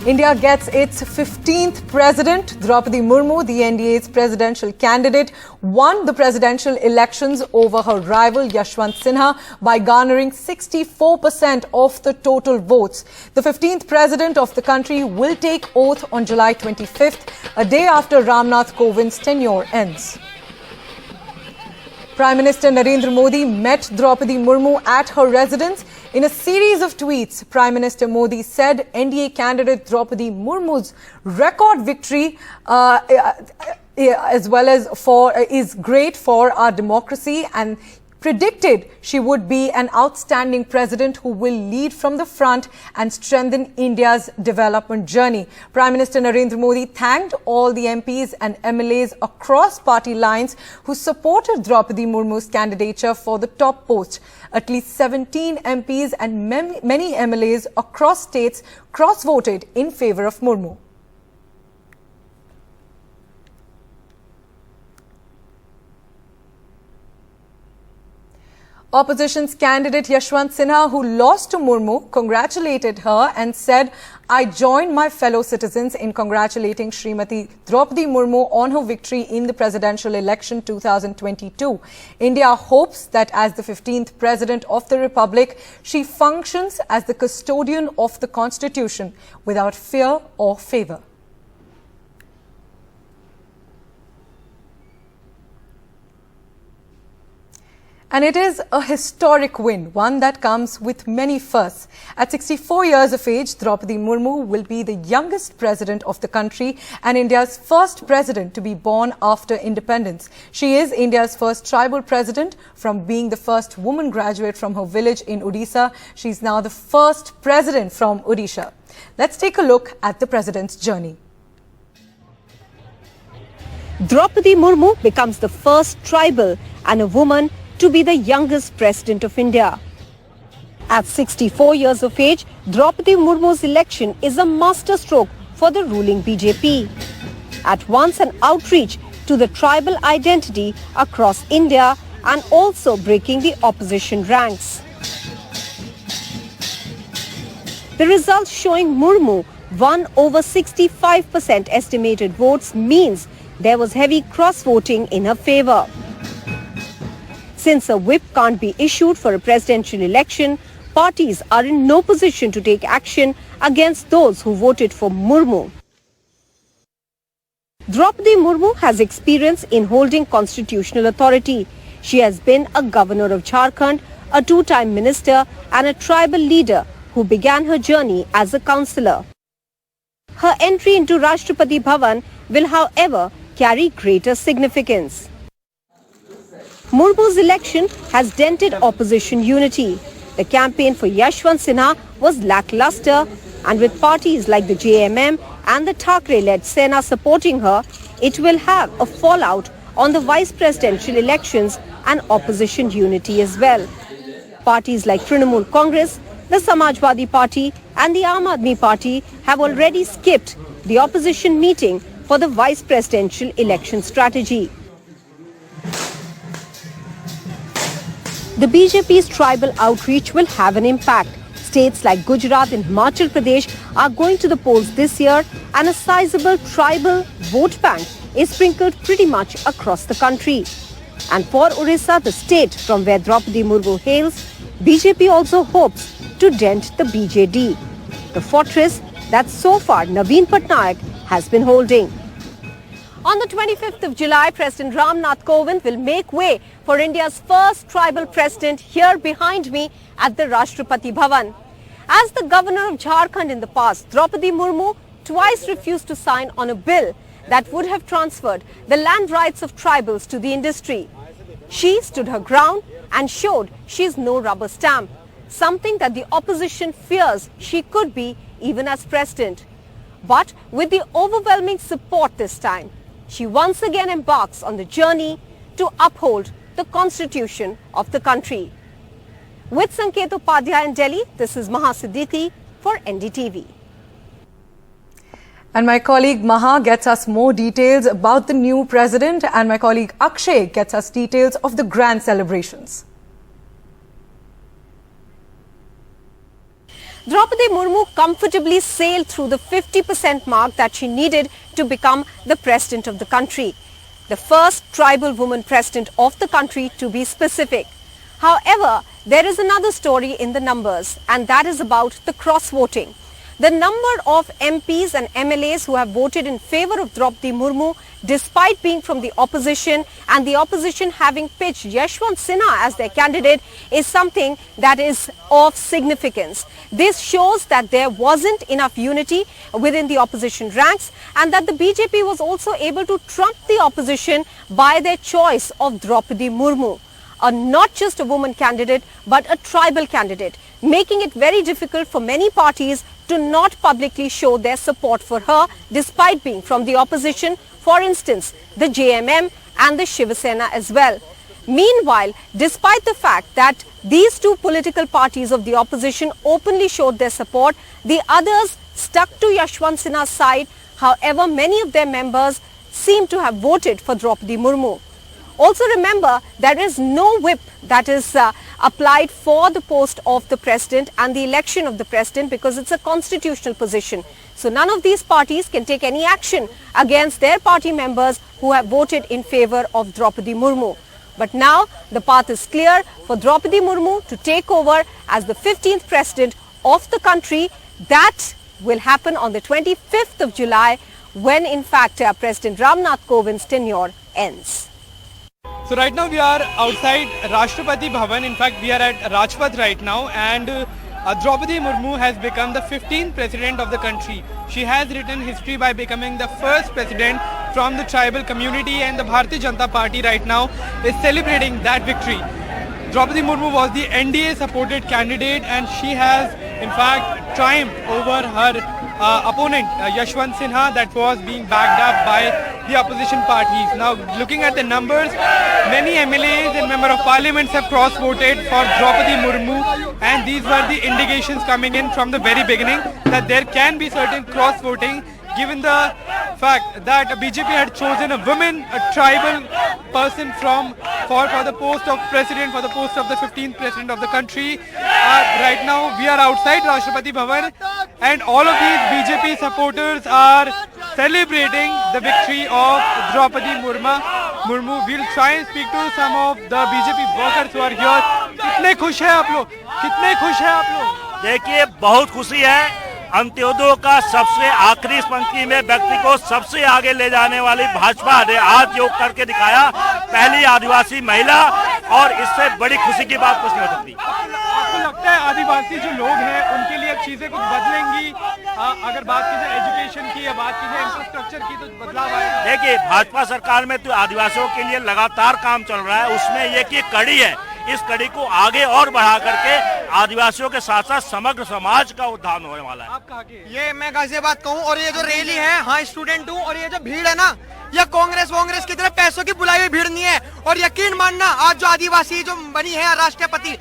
India gets its 15th president. Droupadi Murmu, the NDA's presidential candidate, won the presidential elections over her rival Yashwant Sinha by garnering 64% of the total votes. The 15th president of the country will take oath on July 25th, a day after Ramnath Kovind's tenure ends. Prime Minister Narendra Modi met Droupadi Murmu at her residence. In a series of tweets, Prime Minister Modi said NDA candidate Droupadi Murmu's record victory is great for our democracy and predicted she would be an outstanding president who will lead from the front and strengthen India's development journey. Prime Minister Narendra Modi thanked all the MPs and MLAs across party lines who supported Droupadi Murmu's candidature for the top post. At least 17 MPs and many MLAs across states cross-voted in favour of Murmu. Opposition's candidate Yashwant Sinha, who lost to Murmu, congratulated her and said, "I join my fellow citizens in congratulating Srimati Droupadi Murmu on her victory in the presidential election 2022. India hopes that as the 15th President of the Republic, she functions as the custodian of the Constitution without fear or favour." And it is a historic win, one that comes with many firsts. At 64 years of age, Droupadi Murmu will be the youngest president of the country and India's first president to be born after independence. She is India's first tribal president. From being the first woman graduate from her village in Odisha, she is now the first president from Odisha. Let's take a look at the president's journey. Droupadi Murmu becomes the first tribal and a woman to be the youngest president of India. At 64 years of age, Droupadi Murmu's election is a masterstroke for the ruling BJP. At once an outreach to the tribal identity across India and also breaking the opposition ranks. The results showing Murmu won over 65% estimated votes means there was heavy cross-voting in her favour. Since a whip can't be issued for a presidential election, parties are in no position to take action against those who voted for Murmu. Droupadi Murmu has experience in holding constitutional authority. She has been a governor of Jharkhand, a two-time minister and a tribal leader who began her journey as a councillor. Her entry into Rashtrapati Bhavan will, however, carry greater significance. Murmu's election has dented opposition unity. The campaign for Yashwant Sinha was lackluster, and with parties like the JMM and the Thackeray-led Sena supporting her, it will have a fallout on the vice presidential elections and opposition unity as well. Parties like Trinamool Congress, the Samajwadi Party and the Aam Aadmi Party have already skipped the opposition meeting for the vice presidential election strategy. The BJP's tribal outreach will have an impact. States like Gujarat and Himachal Pradesh are going to the polls this year, and a sizable tribal vote bank is sprinkled pretty much across the country. And for Orissa, the state from where Droupadi Murmu hails, BJP also hopes to dent the BJD, the fortress that so far Naveen Patnaik has been holding. On the 25th of July, President Ramnath Kovind will make way for India's first tribal president here behind me at the Rashtrapati Bhavan. As the governor of Jharkhand in the past, Droupadi Murmu twice refused to sign on a bill that would have transferred the land rights of tribals to the industry. She stood her ground and showed she is no rubber stamp, something that the opposition fears she could be even as president. But with the overwhelming support this time, she once again embarks on the journey to uphold the constitution of the country. With Sanket Upadhyay in Delhi, this is Maha Siddiqui for NDTV. And my colleague Maha gets us more details about the new president, and my colleague Akshay gets us details of the grand celebrations. Droupadi Murmu comfortably sailed through the 50% mark that she needed to become the president of the country. The first tribal woman president of the country, to be specific. However, there is another story in the numbers, and that is about the cross-voting. The number of MPs and MLAs who have voted in favor of Droupadi Murmu, despite being from the opposition and the opposition having pitched Yashwant Sinha as their candidate, is something that is of significance. This shows that there wasn't enough unity within the opposition ranks, and that the BJP was also able to trump the opposition by their choice of Droupadi Murmu. Not just a woman candidate, but a tribal candidate, making it very difficult for many parties to not publicly show their support for her despite being from the opposition, for instance, the JMM and the Shiv Sena as well. Meanwhile, despite the fact that these two political parties of the opposition openly showed their support, the others stuck to Yashwant Sinha's side. However, many of their members seem to have voted for Droupadi Murmu. Also remember, there is no whip that is applied for the post of the president and the election of the president, because it's a constitutional position. So none of these parties can take any action against their party members who have voted in favor of Droupadi Murmu. But now the path is clear for Droupadi Murmu to take over as the 15th president of the country. That will happen on the 25th of July, when in fact President Ramnath Kovind's tenure ends. So right now we are outside Rashtrapati Bhavan. In fact, we are at Rajpath right now, and Droupadi Murmu has become the 15th president of the country. She has written history by becoming the first president from the tribal community, and the Bharatiya Janata Party right now is celebrating that victory. Droupadi Murmu was the NDA supported candidate, and she has in fact triumphed over her opponent Yashwant Sinha, that was being backed up by the opposition parties. Now looking at the numbers, many MLAs and Member of Parliament have cross-voted for Droupadi Murmu, and these were the indications coming in from the very beginning that there can be certain cross-voting, given the fact that BJP had chosen a woman, a tribal person for the post of president, for the post of the 15th president of the country. Right now we are outside Rashtrapati Bhavan, and all of these BJP supporters are celebrating the victory of Droupadi Murmu. We'll try and speak to some of the BJP workers who are here. कितने खुश हैं आप लोग? कितने खुश हैं आप लोग? देखिए, बहुत खुशी है। अंत्योदय का सबसे आखिरी पंक्ति में व्यक्ति को सबसे आगे ले जाने वाली भाजपा ने आज जो करके दिखाया, पहली आदिवासी महिला, और इससे बड़ी खुशी की बात कुछ नहीं हो सकती। आपको लगता है आदिवासी जो लोग हैं उनके लिए चीजें कुछ बदलेंगी? अगर बात की जाए एजुकेशन की या बात की जाए इंफ्रास्ट्रक्चर की, तो बदलाव आएगा? देखिए, भाजपा सरकार में तो आदिवासियों के लिए लगातार काम चल रहा है। उसमें एक कड़ी है, इस कड़ी को आगे और बढ़ा करके आदिवासियों के साथ साथ समग्र समाज का उद्धार होने वाला है। आप कहाँ के? ये मैं गाजियाबाद कहूँ, और ये जो रैली है, हाँ स्टूडेंट हूँ, और ये जो भीड़ है ना, ये कांग्रेस की तरह पैसों की बुलाई हुई भीड़ नहीं है। और यकीन मानना, आज जो आदिवासी जो बनी है राष्ट्रपति,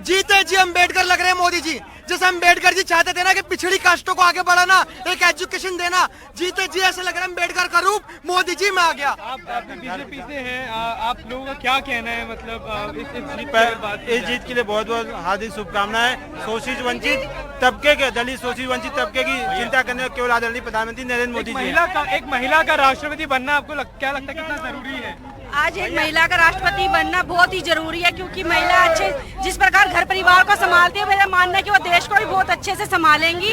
जीते जी अम्बेडकर लग रहे हैं मोदी जी। जैसे अम्बेडकर जी चाहते थे ना कि पिछड़ी कास्टों को आगे बढ़ाना, एक एजुकेशन देना, जीते जी ऐसे लग रहा है अम्बेडकर का रूप मोदी जी में आ गया। आप बीजेपी से हैं, आप लोगों का क्या कहना है, मतलब इस जीत के लिए बहुत बहुत हार्दिक शुभकामनाएं। शोषित वंचित तबके के, दलित शोषित वंचित तबके की चिंता करने वाले केवल आदरणीय प्रधानमंत्री नरेंद्र मोदी जी। एक महिला का राष्ट्रपति बनना आपको क्या लगता है कितना जरूरी है? आज एक महिला का राष्ट्रपति बनना बहुत ही जरूरी है, क्योंकि महिला अच्छे जिस प्रकार घर परिवार को संभालती है, मेरा मानना है कि वो देश को भी बहुत अच्छे से संभालेंगी।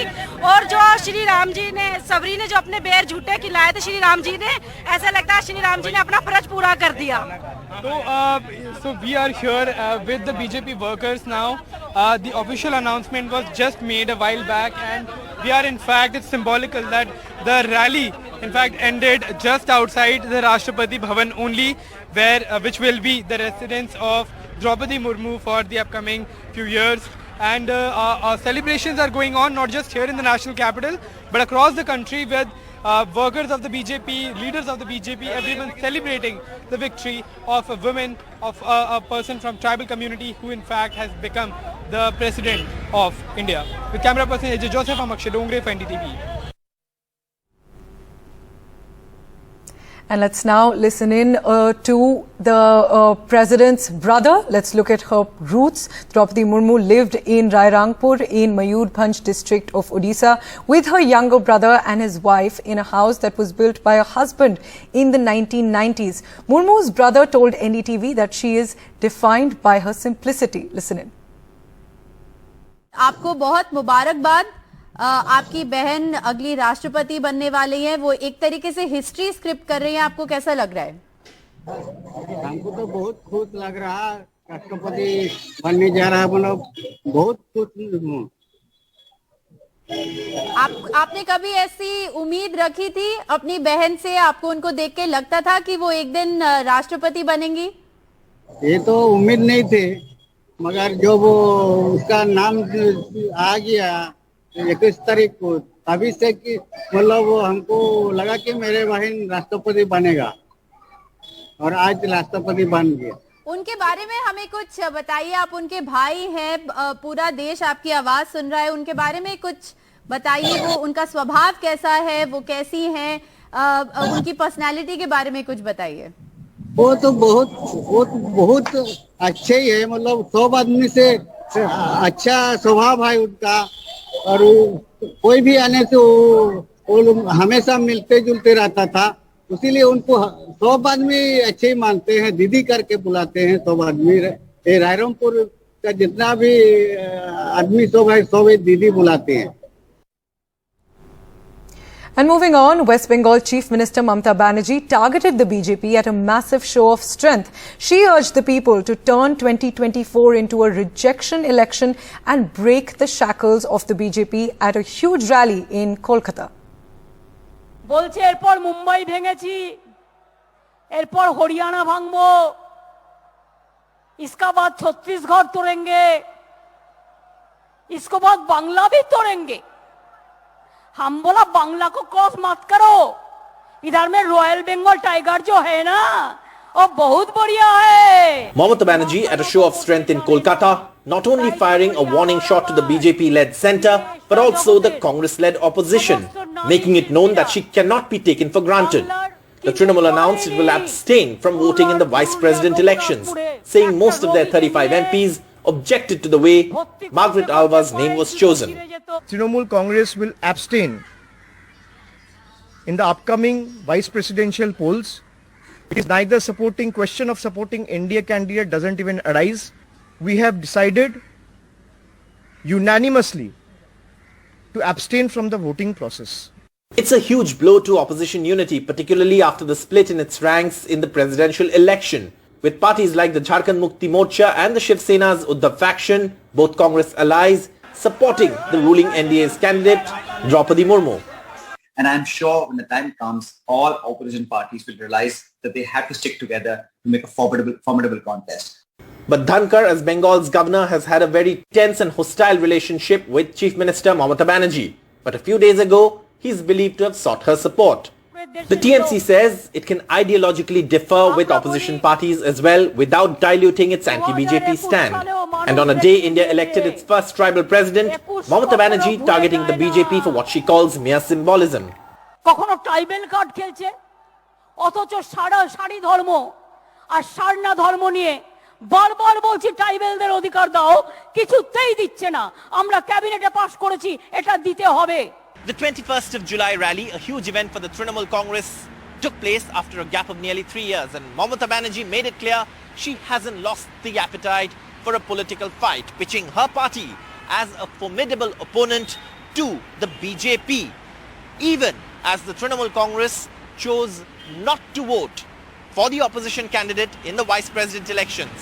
और जो श्री राम जी ने, सबरी ने जो अपने बेर झूठे खिलाए थे श्री राम जी ने, ऐसा लगता है श्री राम जी ने अपना फर्ज पूरा कर दिया। So we are here with the BJP workers now. The official announcement was just made a while back, and we are in fact, it's symbolical that the rally in fact ended just outside the Rashtrapati Bhavan only, where which will be the residence of Droupadi Murmu for the upcoming few years. And celebrations are going on not just here in the national capital, but across the country, with workers of the BJP, leaders of the BJP, everyone celebrating the victory of a woman, of a person from tribal community who in fact has become the president of India. With camera person AJ Joseph, I'm Akshay Dongre for NDTV. And let's now listen in to the president's brother. Let's look at her roots. Droupadi Murmu lived in Rairangpur in Mayurbhanj district of Odisha with her younger brother and his wife in a house that was built by her husband in the 1990s. Murmu's brother told NDTV that she is defined by her simplicity. Listen in. आपको बहुत मुबारकबाद। आपकी बहन अगली राष्ट्रपति बनने वाली हैं, वो एक तरीके से हिस्ट्री स्क्रिप्ट कर रही हैं, आपको कैसा लग रहा है? हमको तो बहुत खुश लग रहा है, राष्ट्रपति बनने जा रहा है, मतलब बहुत खुश हूँ। आपने कभी ऐसी उम्मीद रखी थी अपनी बहन से? आपको उनको देख के लगता था कि वो एक दिन राष्ट्रपति बनेंगी? ये तो उम्मीद नहीं थी, मगर जो वो उसका नाम आ गया 21 तारीख को, तभी से कि मतलब वो हमको लगा कि मेरे बहन राष्ट्रपति बनेगा और आज राष्ट्रपति बन गया। उनके बारे में हमें कुछ बताइए। आप उनके भाई हैं, पूरा देश आपकी आवाज सुन रहा है, उनके बारे में कुछ बताइए। वो उनका स्वभाव कैसा है, वो कैसी हैं, उनकी पर्सनालिटी के बारे में कुछ बताइए। वो तो बहुत अच्छे ही है, मतलब सब आदमी से अच्छा स्वभाव है उनका, और कोई भी आने से वो हमेशा मिलते जुलते रहता था, इसीलिए उनको सब आदमी अच्छे ही मानते हैं, दीदी करके बुलाते हैं सब आदमी। रायरंगपुर का जितना भी आदमी सब है, सब दीदी बुलाते हैं। And moving on, West Bengal Chief Minister Mamata Banerjee targeted the BJP at a massive show of strength. She urged the people to turn 2024 into a rejection election and break the shackles of the BJP at a huge rally in Kolkata. বলছে এরপর মুম্বাই ভেঙেছি, এরপর হরিয়ানা ভাঙবো, इसका बाद छत्तीसगढ़ तोड़ेंगे, इसको बाद बांग्ला भी तोड़ेंगे। हम बोला बांग्ला को क्रॉस मत करो, इधर में रॉयल बंगाल टाइगर जो है ना, वो बहुत बढ़िया है। Mamata Banerjee at a show of strength in Kolkata, not only firing a warning shot to the BJP-led centre, but also the Congress-led opposition, making it known that she cannot be taken for granted. The Trinamool announced it will abstain from voting in the vice president elections, saying most of their 35 MPs objected to the way Margaret Alva's name was chosen. Trinamool Congress will abstain in the upcoming vice presidential polls. It is neither question of supporting NDA candidate doesn't even arise. We have decided unanimously to abstain from the voting process. It's a huge blow to opposition unity, particularly after the split in its ranks in the presidential election, with parties like the Jharkhand Mukti Morcha and the Shiv Sena's Uddhav faction, both Congress allies, supporting the ruling NDA's candidate, Droupadi Murmu. And I'm sure when the time comes, all opposition parties will realize that they have to stick together to make a formidable contest. But Dhankar, as Bengal's governor, has had a very tense and hostile relationship with Chief Minister Mamata Banerjee. But a few days ago, he is believed to have sought her support. The TMC says it can ideologically differ with opposition parties as well without diluting its anti-BJP stand. And on a day India elected its first tribal president, Mamata Banerjee targeting the BJP for what she calls mere symbolism. কখনো tribal card খেলছে, অথচ সারি ধর্ম আর সারনা ধর্ম নিয়ে বারবার বলছি ট্রাইবেলদের অধিকার দাও, কিছুতেই দিচ্ছে না। আমরা ক্যাবিনেটে পাস করেছি, এটা দিতে হবে। The 21st of July rally, a huge event for the Trinamool Congress, took place after a gap of nearly 3 years, and Mamata Banerjee made it clear she hasn't lost the appetite for a political fight, pitching her party as a formidable opponent to the BJP, even as the Trinamool Congress chose not to vote for the opposition candidate in the vice president elections.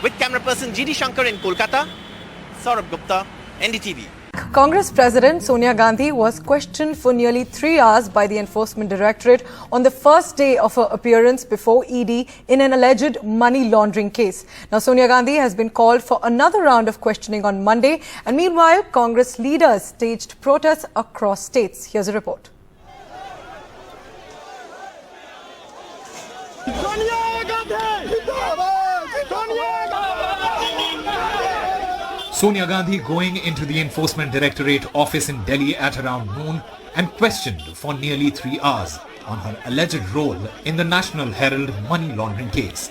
With camera person GD Shankar in Kolkata, Saurabh Gupta, NDTV. Congress President Sonia Gandhi was questioned for nearly 3 hours by the Enforcement Directorate on the first day of her appearance before ED in an alleged money laundering case. Now, Sonia Gandhi has been called for another round of questioning on Monday, and meanwhile, Congress leaders staged protests across states. Here's a report. Sonia Gandhi going into the Enforcement Directorate office in Delhi at around noon and questioned for nearly 3 hours. on her alleged role in the National Herald money laundering case.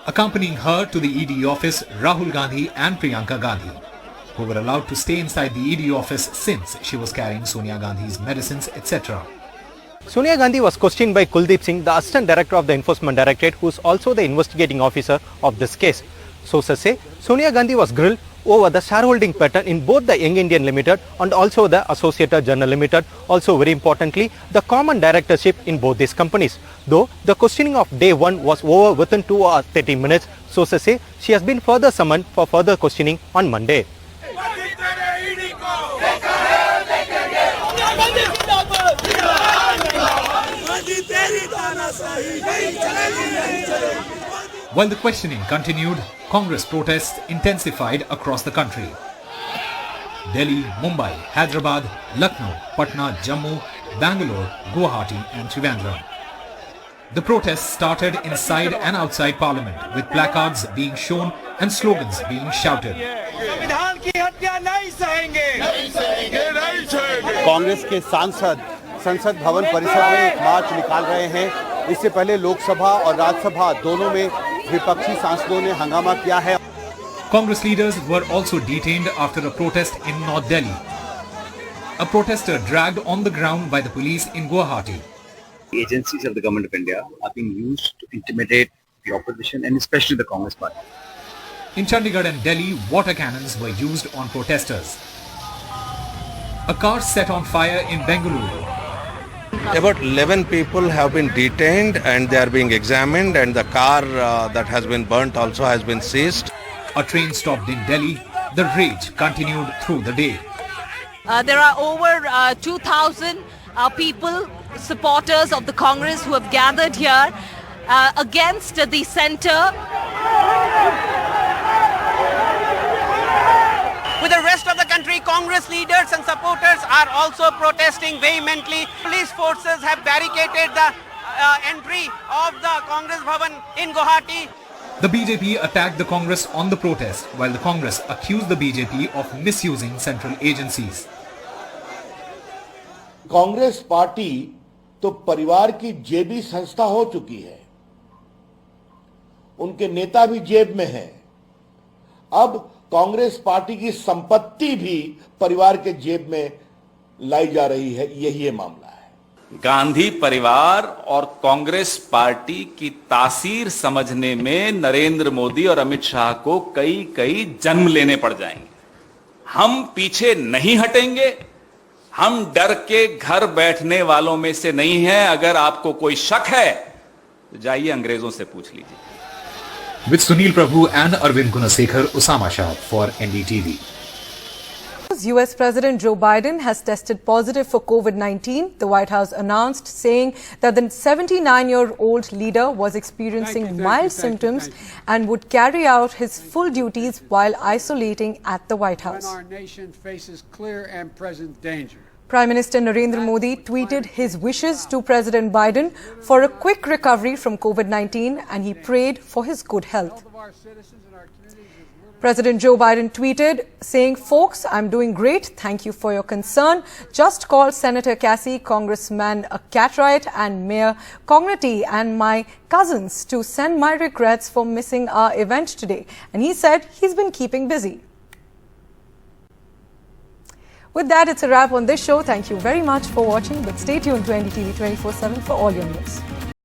Accompanying her to the ED office, Rahul Gandhi and Priyanka Gandhi, who were allowed to stay inside the ED office since she was carrying Sonia Gandhi's medicines, etc. Sonia Gandhi was questioned by Kuldeep Singh, the Assistant Director of the Enforcement Directorate, who is also the investigating officer of this case. Sources say Sonia Gandhi was grilled over the shareholding pattern in both the Young Indian Limited and also the Associated Journal Limited. Also, very importantly, the common directorship in both these companies. Though the questioning of day one was over within 2 or 30 minutes, sources say she has been further summoned for further questioning on Monday. While the questioning continued, Congress protests intensified across the country. Delhi, Mumbai, Hyderabad, Lucknow, Patna, Jammu, Bangalore, Guwahati and Trivandrum. The protests started inside and outside Parliament, with placards being shown and slogans being shouted. Congress के सांसद संसद भवन परिसर में एक मार्च निकाल रहे हैं। इससे पहले लोकसभा और राज्यसभा दोनों में विपक्षी सांसदों ने हंगामा किया है। Congress leaders were also detained after a protest in North Delhi. A protester dragged on the ground by the police in Guwahati. The agencies of the government of India are being used to intimidate the opposition and especially the Congress party. In Chandigarh and Delhi, water cannons were used on protesters. A car set on fire in Bengaluru. About 11 people have been detained and they are being examined, and the car that has been burnt also has been seized. A train stopped in Delhi. The rage continued through the day. There are over 2,000 people, supporters of the Congress, who have gathered here against the centre. With the rest of the country, Congress leaders and supporters are also protesting vehemently. Police forces have barricaded the entry of the Congress Bhavan in Guwahati. The BJP attacked the Congress on the protest, while the Congress accused the BJP of misusing central agencies. Congress party तो परिवार की जेबी संस्था हो चुकी है। उनके नेता भी जेब में हैं। अब कांग्रेस पार्टी की संपत्ति भी परिवार के जेब में लाई जा रही है। यही मामला है। गांधी परिवार और कांग्रेस पार्टी की तासीर समझने में नरेंद्र मोदी और अमित शाह को कई जन्म लेने पड़ जाएंगे। हम पीछे नहीं हटेंगे। हम डर के घर बैठने वालों में से नहीं हैं। अगर आपको कोई शक है तो जाइए अंग्रेजों से पूछ लीजिए। With Sunil Prabhu and Arvind Gunasekhar, Usama Shah for NDTV. US President Joe Biden has tested positive for COVID-19. The White House announced, saying that the 79-year-old leader was experiencing mild symptoms and would carry out his full duties while isolating at the White House. Our nation faces clear and present danger. Prime Minister Narendra Modi tweeted his wishes to President Biden for a quick recovery from COVID-19, and he prayed for his good health. President Joe Biden tweeted, saying, "Folks, I'm doing great. Thank you for your concern. Just called Senator Cassie, Congressman Cartwright and Mayor Cognity and my cousins to send my regrets for missing our event today." And he said he's been keeping busy. With that, it's a wrap on this show. Thank you very much for watching, but stay tuned to NDTV 24/7 for all your news.